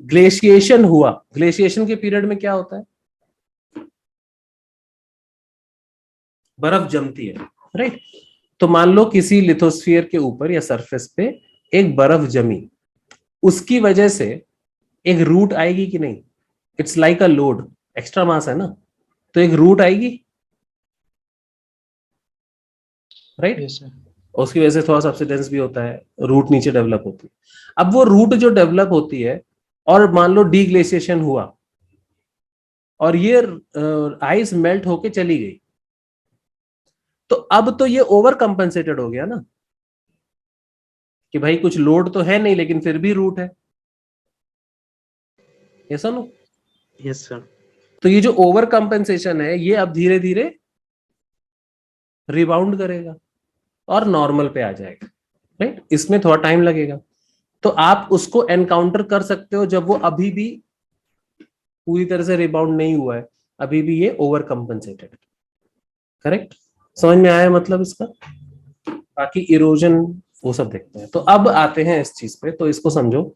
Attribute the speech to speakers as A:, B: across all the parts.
A: Glaciation हुआ, glaciation के period में क्या होता है, बर्फ जमती है, राइट। तो मान लो किसी लिथोस्फीयर के ऊपर या सरफेस पे एक बर्फ जमी, उसकी वजह से एक रूट आएगी कि नहीं, it's like a load, extra mass है ना, तो एक रूट आएगी, राइट।
B: Yes sir.
A: उसकी वजह से थोड़ा सब्सिडेंस भी होता है, रूट नीचे डेवलप होती है। अब वो रूट जो डेवलप होती है और मान लो डीग्लेशिएशन हुआ और ये आइस मेल्ट होके चली गई, तो अब तो ये ओवर कंपनसेटेड हो गया ना, कि भाई कुछ लोड तो है नहीं लेकिन फिर भी रूट है, ये सुनो।
B: Yes sir.
A: तो ये जो ओवर कंपनसेशन है ये अब धीरे धीरे रिबाउंड करेगा और नॉर्मल पे आ जाएगा, राइट। इसमें थोड़ा टाइम लगेगा, तो आप उसको एनकाउंटर कर सकते हो जब वो अभी भी पूरी तरह से रिबाउंड नहीं हुआ है, अभी भी ये ओवर कंपनसेटेड, करेक्ट। समझ में आया मतलब इसका। बाकी इरोजन वो सब देखते हैं। तो अब आते हैं इस चीज पे, तो इसको समझो।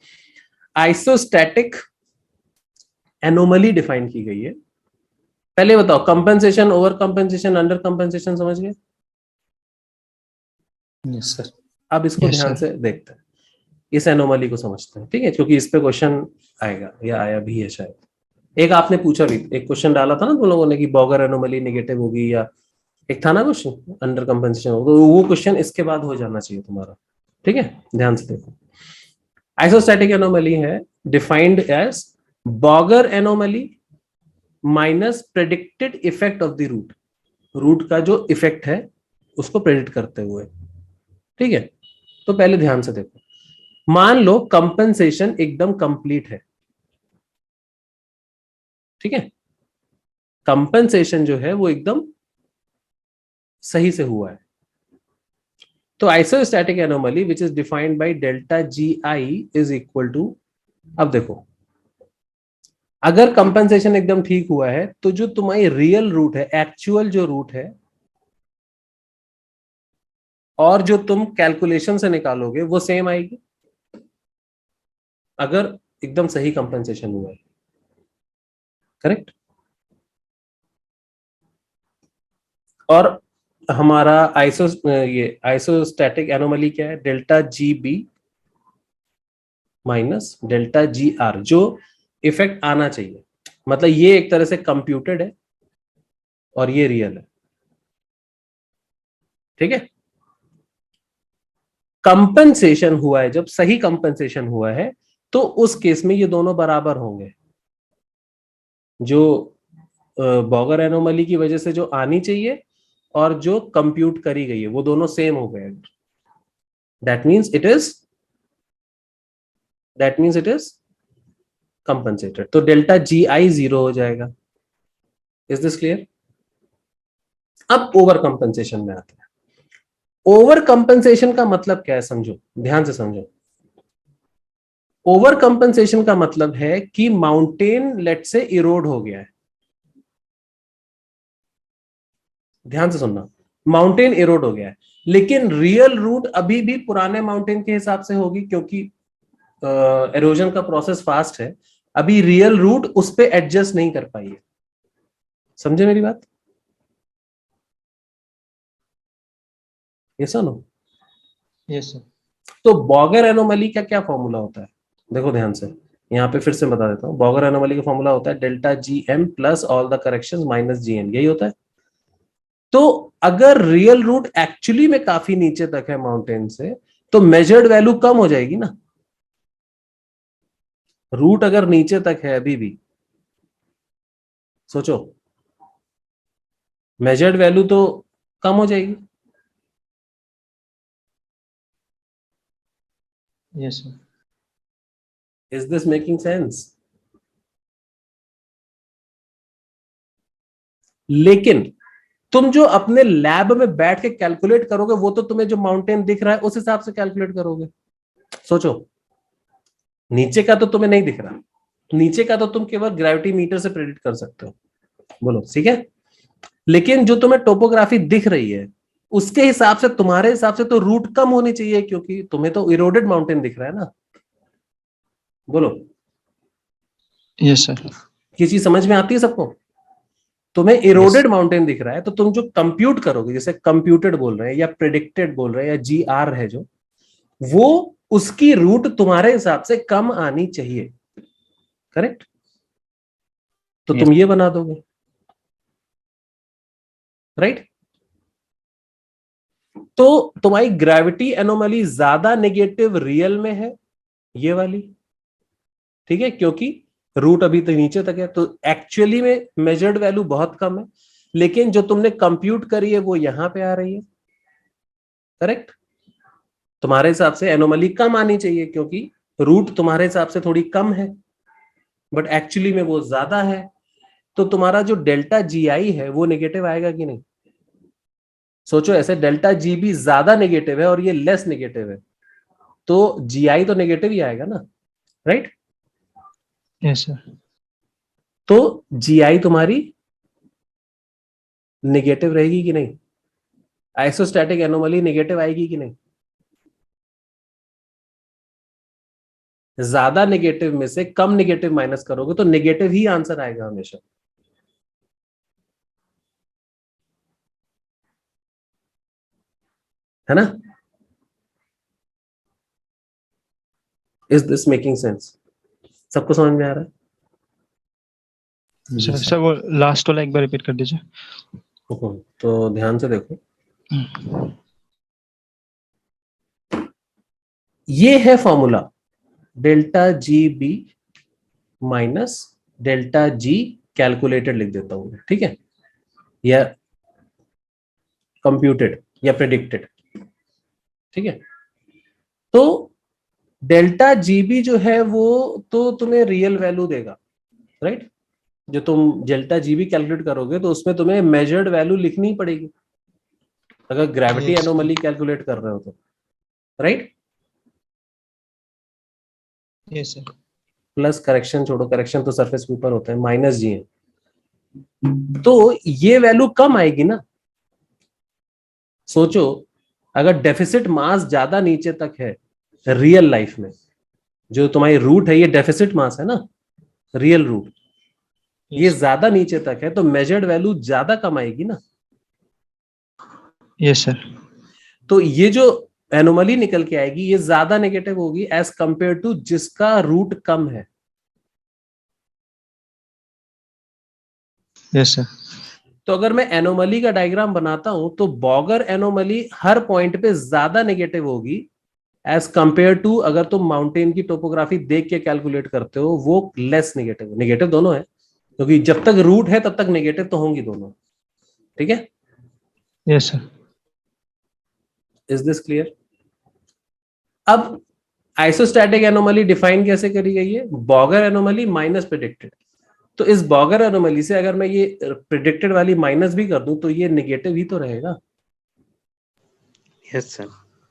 A: आइसोस्टैटिक एनोमली डिफाइन की गई है। पहले बताओ, compensation, over compensation, under compensation समझ गए।
B: Yes sir.
A: अब इसको ध्यान से देखते हैं, इस एनोमली को समझते हैं, ठीक है, क्योंकि इस पे क्वेश्चन आएगा या आया भी है शायद। एक आपने पूछा भी, एक क्वेश्चन डाला था ना तुम लोगों ने कि बॉगर एनोमली नेगेटिव होगी, या एक था ना क्वेश्चन अंडर कंपनसेशन होगा, तो वो क्वेश्चन इसके बाद हो जाना चाहिए तुम्हारा, ठीक है। ध्यान से देखो, आइसोस्टैटिक एनोमली है defined as Bouguer anomaly minus predicted effect of the root, root का जो इफेक्ट है उसको प्रेडिक्ट करते हुए, ठीक है। तो पहले ध्यान से देखो, मान लो कंपनसेशन एकदम कंप्लीट है, ठीक है, कंपनसेशन जो है वो एकदम सही से हुआ है। तो isostatic anomaly which is defined by delta G I is equal to, अब देखो, अगर कंपनसेशन एकदम ठीक हुआ है तो जो तुम्हारी रियल रूट है, एक्चुअल जो रूट है, और जो तुम कैलकुलेशन से निकालोगे वो सेम आएगी, अगर एकदम सही कंपनसेशन हुआ है, करेक्ट। और हमारा ये आइसोस्टैटिक एनोमली क्या है, delta G B minus delta G R, जो इफेक्ट आना चाहिए, मतलब ये एक तरह से कंप्यूटेड है और ये रियल है, ठीक है। कंपनसेशन हुआ है, जब सही कंपनसेशन हुआ है तो उस केस में ये दोनों बराबर होंगे, जो बॉगर एनोमली की वजह से जो आनी चाहिए और जो कंप्यूट करी गई है वो दोनों सेम हो गए, that means it is compensated. तो डेल्टा जी आई 0 हो जाएगा। Is this clear. अब ओवर कंपनसेशन में आते हैं। ओवर कंपनसेशन का मतलब क्या है, समझो, ध्यान से समझो। ओवर कंपनसेशन का मतलब है कि माउंटेन लेट से इरोड हो गया है, ध्यान से सुनना, माउंटेन इरोड हो गया है, लेकिन रियल रूट अभी भी पुराने माउंटेन के हिसाब से होगी, क्योंकि एरोजन का प्रोसेस फास्ट है, अभी रियल रूट उस पर एडजस्ट नहीं कर पाई है। समझे मेरी बात, ये सुनो।
B: Yes sir.
A: तो बॉगर एनोमली का क्या फॉर्मूला होता है, देखो ध्यान से, यहाँ पे फिर से बता देता हूँ। बॉगर एनोमली का फॉर्मूला होता है delta G M plus all the corrections minus G N, यही होता है। तो अगर रियल रूट एक्चुअली में काफी नीचे तक है माउंटेन से, तो मेजर्ड वैल्यू कम हो जाएगी ना। रूट अगर नीचे तक है अभी भी, सोचो, मेजर्ड वैल्यू तो कम हो जाएगी।
B: Yes sir.
A: Is this making sense. लेकिन तुम जो अपने लैब में बैठ के कैलकुलेट करोगे वो तो तुम्हें जो माउंटेन दिख रहा है उस हिसाब से कैलकुलेट करोगे। सोचो, नीचे का तो तुम्हें नहीं दिख रहा, नीचे का तो तुम केवल ग्रेविटी मीटर से प्रेडिक्ट कर सकते हो, बोलो ठीक है। लेकिन जो तुम्हें टोपोग्राफी दिख रही है उसके हिसाब से, तुम्हारे हिसाब से तो रूट कम होनी चाहिए, क्योंकि तुम्हें तो इरोडेड माउंटेन दिख रहा है ना, बोलो।
B: Yes, sir.
A: ये चीज समझ में आती है सबको? तुम्हें इरोडेड माउंटेन दिख रहा है तो तुम जो कंप्यूट करोगे, जैसे कंप्यूटेड बोल रहे हैं या प्रेडिक्टेड बोल रहे हैं या GR है जो, वो उसकी रूट तुम्हारे हिसाब से कम आनी चाहिए, करेक्ट? तो तुम ये बना दोगे, राइट? तो तुम्हारी ग्रेविटी एनोमली ज्यादा नेगेटिव रियल में है, ये वाली, ठीक है, क्योंकि रूट अभी तक नीचे तक है, तो एक्चुअली में मेजर्ड वैल्यू बहुत कम है, लेकिन जो तुमने कंप्यूट करी है वो यहां पे आ रही है, करेक्ट? तुम्हारे हिसाब से एनोमली कम आनी चाहिए क्योंकि रूट तुम्हारे हिसाब से थोड़ी कम है, बट एक्चुअली में वो ज्यादा है। तो तुम्हारा जो डेल्टा GI है वो नेगेटिव आएगा कि नहीं? सोचो ऐसे, डेल्टा GB ज्यादा नेगेटिव है और ये लेस नेगेटिव है, तो GI तो नेगेटिव ही आएगा ना, राइट?
B: Yes, sir.
A: तो GI तुम्हारी नेगेटिव रहेगी कि नहीं? आइसोस्टैटिक एनोमली नेगेटिव आएगी कि नहीं? ज्यादा नेगेटिव में से कम नेगेटिव माइनस करोगे तो नेगेटिव ही आंसर आएगा हमेशा, है ना? Is this making sense? सबको समझ में आ रहा है?
B: सर वो लास्ट वाला एक बार रिपीट कर दीजिए।
A: तो ध्यान से देखो, ये है formula, delta GB minus delta G calculated लिख देता हूं, ठीक है, या कंप्यूटेड या प्रेडिक्टेड, ठीक है? तो डेल्टा GB जो है वो तो तुम्हें रियल वैल्यू देगा, राइट? जो तुम डेल्टा GB कैलकुलेट करोगे तो उसमें तुम्हें मेजर्ड वैल्यू लिखनी पड़ेगी अगर ग्रेविटी एनोमली कैलकुलेट कर रहे हो तो, right?
B: Yes, sir.
A: Plus correction छोड़ो, करेक्शन तो सरफेस के ऊपर होता है, माइनस G है, तो ये वैल्यू कम आएगी ना। सोचो अगर डेफिसिट मास ज्यादा नीचे तक है रियल लाइफ में, जो तुम्हारी रूट है ये डेफिसिट मास है ना, रियल रूट, ये ज्यादा नीचे तक है तो मेजर्ड वैल्यू ज्यादा कम आएगी ना।
B: Yes, sir.
A: तो ये जो एनोमली निकल के आएगी ये ज्यादा नेगेटिव होगी एज कंपेयर टू जिसका रूट कम है।
B: Yes, sir.
A: तो अगर मैं एनोमली का डायग्राम बनाता हूं तो बॉगर एनोमली हर पॉइंट पे ज्यादा नेगेटिव होगी एज कंपेयर टू अगर तुम माउंटेन की टोपोग्राफी देख के कैलकुलेट करते हो वो लेस नेगेटिव, नेगेटिव दोनों है क्योंकि जब तक रूट है तब तक नेगेटिव तो होंगी दोनों, ठीक है?
B: Yes, sir.
A: Is this clear? अब आइसोस्टैटिक एनोमली डिफाइन कैसे करी गई है? बॉगर एनोमली माइनस प्रेडिक्टेड। तो इस बॉगर एनोमली से अगर मैं ये प्रेडिक्टेड वाली माइनस भी कर दूं तो ये नेगेटिव ही तो रहेगा।
B: Yes, sir.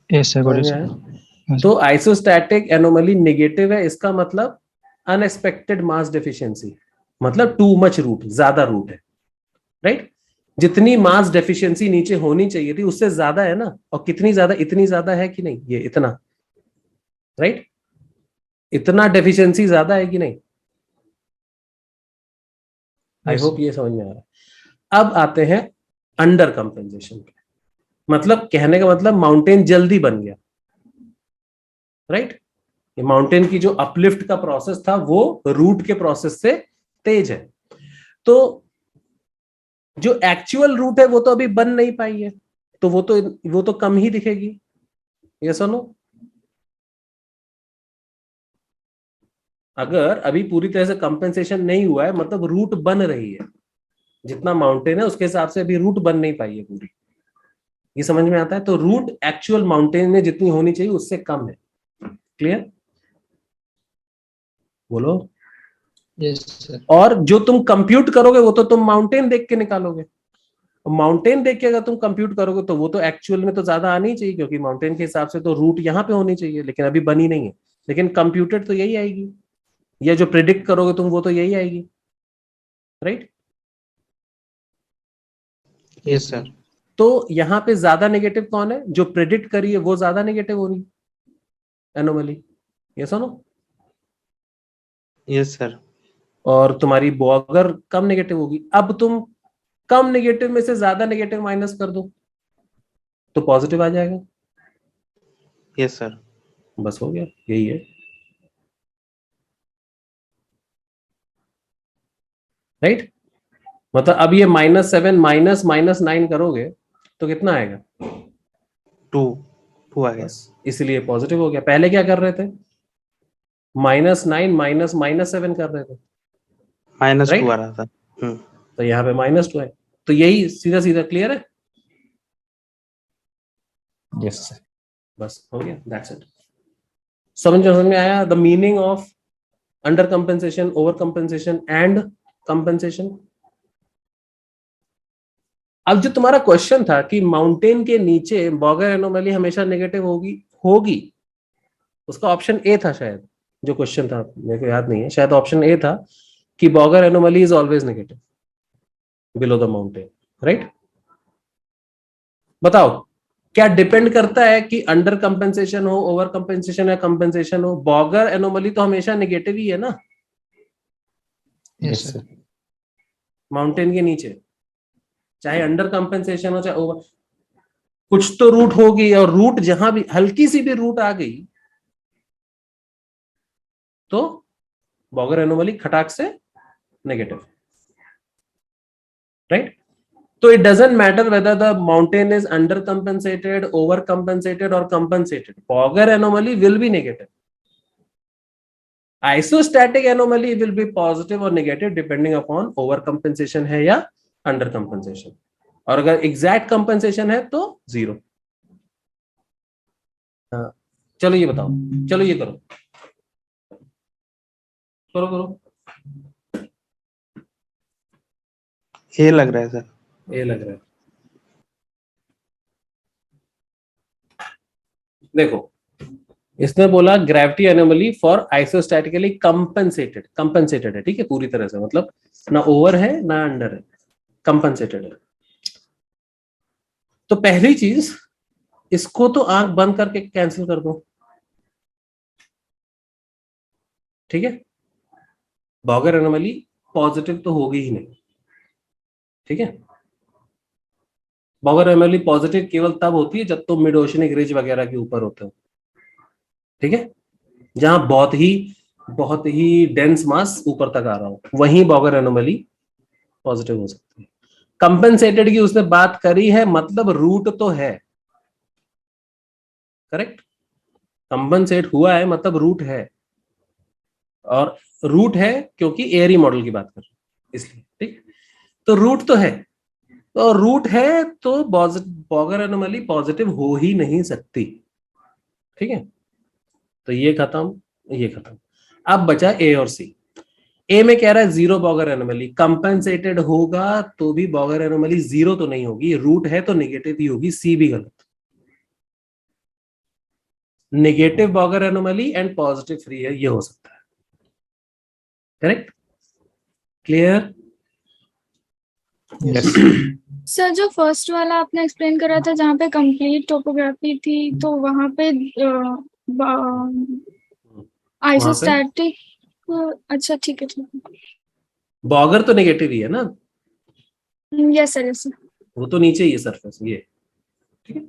B: Yes, sir. Got it, sir.
A: तो आइसोस्टैटिक एनोमली नेगेटिव है, इसका मतलब अनएक्सपेक्टेड मास डेफिशिएंसी, मतलब टू मच रूट, ज्यादा रूट है, राइट? जितनी मास डेफिशिएंसी नीचे होनी चाहिए थी उससे ज्यादा है ना, और कितनी ज्यादा? इतनी ज्यादा है कि नहीं? ये इतना, राइट? इतना डेफिशिएंसी ज्यादा है कि नहीं? आई होप ये समझ में आ रहा है। अब आते हैं अंडर कंपेंसेशन पे, मतलब कहने का मतलब माउंटेन जल्दी बन गया, राइट? ये माउंटेन की जो अपलिफ्ट का प्रोसेस था वो रूट के प्रोसेस से तेज है, तो जो एक्चुअल रूट है वो तो अभी बन नहीं पाई है, तो वो तो कम ही दिखेगी, ये सुनो। अगर अभी पूरी तरह से कंपेंसेशन नहीं हुआ है मतलब रूट बन रही है, जितना माउंटेन है उसके हिसाब से अभी रूट बन नहीं पाई है पूरी, ये समझ में आता है? तो रूट एक्चुअल माउंटेन में जितनी होनी चाहिए उससे कम है। क्लियर? बोलो।
B: Yes, sir.
A: और जो तुम कंप्यूट करोगे वो तो तुम माउंटेन देख के निकालोगे, माउंटेन देख के अगर तुम कंप्यूट करोगे तो वो तो एक्चुअल में तो ज्यादा आनी चाहिए क्योंकि माउंटेन के हिसाब से तो रूट यहाँ पे होनी चाहिए, लेकिन अभी बनी नहीं है, लेकिन कंप्यूटेड तो यही आएगी, या जो प्रिडिक्ट करोगे तुम वो तो यही आएगी, राइट?
B: Yes, sir.
A: तो यहाँ पे ज्यादा नेगेटिव कौन है? जो प्रिडिक्ट करी है वो ज्यादा नेगेटिव होगी एनोमली, ये सुनो।
B: Yes, sir.
A: और तुम्हारी बॉगर कम नेगेटिव होगी। अब तुम कम नेगेटिव में से ज्यादा नेगेटिव माइनस कर दो तो पॉजिटिव आ जाएगा।
B: Yes sir.
A: बस हो गया, यही है, राइट। मतलब अब ये -7 माइनस -9 करोगे तो कितना आएगा?
B: 2 आ गया।
A: बस इसलिए पॉजिटिव हो गया। पहले क्या कर रहे थे? -9 माइनस -7 कर रहे थे,
B: -2 आ
A: राइट।
B: रहा था।
A: तो यहाँ पे -2 है, तो यही सीधा सीधा क्लियर है।
B: Yes sir.
A: बस हो गया, दैट्स इट। समझ में आया the meaning of under compensation, over compensation and compensation. अब जो तुम्हारा क्वेश्चन था कि माउंटेन के नीचे बॉगर एनोमली हमेशा नेगेटिव होगी होगी उसका ऑप्शन ए था शायद, जो क्वेश्चन था मेरे को याद नहीं है, शायद ऑप्शन ए था कि Bouguer anomaly is always negative below the mountain, right. बताओ, क्या डिपेंड करता है कि अंडर कंपेंसेशन हो, ओवर कंपेंसेशन या कंपेंसेशन हो? बॉगर एनोमली तो हमेशा नेगेटिव ही है ना।
B: Yes sir.
A: माउंटेन के नीचे चाहे अंडर कंपेंसेशन हो चाहे ओवर, कुछ तो रूट होगी, और रूट जहां भी हल्की सी भी रूट आ गई तो बॉगर एनोमली खटाक से नेगेटिव, राइट। तो it doesn't matter whether the mountain is under compensated, over compensated और compensated, Bouguer anomaly will be negative. Isostatic anomaly will be positive और negative depending upon over compensation है या under compensation, और अगर exact compensation है तो 0। हाँ, चलो ये बताओ, चलो ये करो करो करो।
B: ये लग रहा है सर।
A: ये लग रहा है, देखो इसने बोला gravity anomaly for isostatically compensated, compensated है, ठीक है, पूरी तरह से, मतलब ना ओवर है ना अंडर है, कंपेंसेटेड है। तो पहली चीज, इसको तो आंख बंद करके कैंसिल कर दो, ठीक है। बॉगर एनोमली पॉजिटिव तो होगी ही नहीं, ठीक है। बॉगर एनोमली पॉजिटिव केवल तब होती है जब तुम मिड ओशनिक रिज वगैरह के ऊपर होते हो, ठीक है, जहां बहुत ही डेंस मास ऊपर तक आ रहा हो, वहीं बॉगर एनोमली पॉजिटिव हो सकती है। कंपेंसेटेड की उसने बात करी है, मतलब रूट तो है, करेक्ट। कंपेंसेट हुआ है मतलब रूट है, और रूट है क्योंकि एयरी मॉडल की बात कर रहे हैं इसलिए, ठीक। तो रूट तो है, तो रूट है तो बॉगर एनोमली पॉजिटिव हो ही नहीं सकती, ठीक है। तो ये खत्म, ये खत्म। अब बचा ए और सी। ए में कह रहा है 0 बॉगर एनोमली, कंपेंसेटेड होगा तो भी बॉगर एनोमली 0 तो नहीं होगी, रूट है तो नेगेटिव ही होगी, सी भी गलत। Negative Bouguer anomaly and positive free है, ये हो सकता है, करेक्ट, क्लियर।
B: यस।
C: सर जो फर्स्ट वाला आपने एक्सप्लेन करा था जहाँ पे कंप्लीट टोपोग्राफी थी, तो वहाँ पे आइसोस्टैटिक, अच्छा ठीक है ठीक है।
A: बॉगर तो नेगेटिव ही है ना,
C: यस सर यस सर।
A: वो तो नीचे ही है सरफेस, ये ठीक है।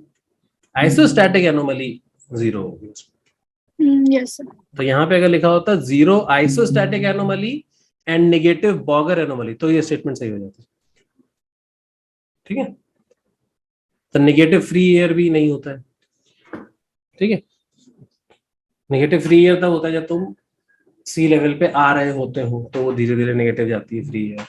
A: आइसोस्टैटिक एनोमली 0 होगी उसमें।
C: Yes sir.
A: तो यहाँ पे अगर लिखा होता 0 isostatic anomaly and negative Bouguer anomaly, तो ये स्टेटमेंट सही हो जाती है, ठीक है। तो नेगेटिव फ्री एयर भी नहीं होता है, ठीक है। नेगेटिव फ्री एयर तब होता है जब तुम सी लेवल पे आ रहे होते हो, तो वो धीरे धीरे नेगेटिव जाती है फ्री एयर,